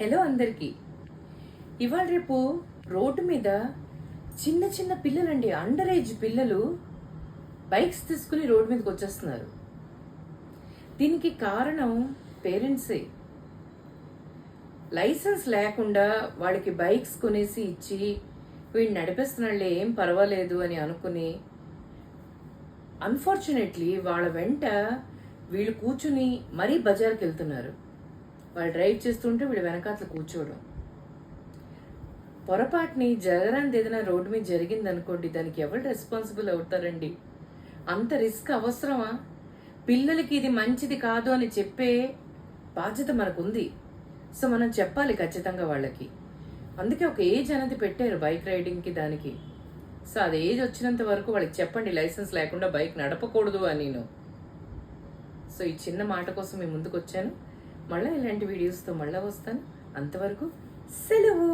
Hello అందరికీ. ఇవాళ రేపు రోడ్డు మీద చిన్న చిన్న పిల్లలండి, అండర్ ఏజ్ పిల్లలు బైక్స్ తీసుకుని రోడ్డు మీదకి వచ్చేస్తున్నారు. దీనికి కారణం పేరెంట్సే. లైసెన్స్ లేకుండా వాళ్ళకి బైక్స్ కొనేసి ఇచ్చి వీళ్ళు నడిపిస్తున్నాళ్ళే, ఏం పర్వాలేదు అని అనుకుని అన్ఫార్చునేట్లీ వాళ్ళ వెంట వీళ్ళు కూర్చుని మరీ బజార్కి వెళ్తున్నారు. వాళ్ళు డ్రైవ్ చేస్తుంటే వీళ్ళు వెనకాతలు కూర్చోవడం. పొరపాటుని జరగరానిది ఏదైనా రోడ్డు మీద జరిగిందనుకోండి, దానికి ఎవరు రెస్పాన్సిబుల్ అవుతారండి? అంత రిస్క్ అవసరమా? పిల్లలకి ఇది మంచిది కాదు అని చెప్పే బాధ్యత మనకుంది. సో మనం చెప్పాలి ఖచ్చితంగా వాళ్ళకి. అందుకే ఒక ఏజ్ అనేది పెట్టారు బైక్ రైడింగ్కి, దానికి. సో అది ఏజ్ వచ్చినంత వరకు వాళ్ళకి చెప్పండి, లైసెన్స్ లేకుండా బైక్ నడపకూడదు అని. నేను సో ఈ చిన్న మాట కోసం మీ ముందుకు వచ్చాను. మళ్ళీ ఇలాంటి వీడియోస్తో మళ్ళీ వస్తాను. అంతవరకు సెలవు.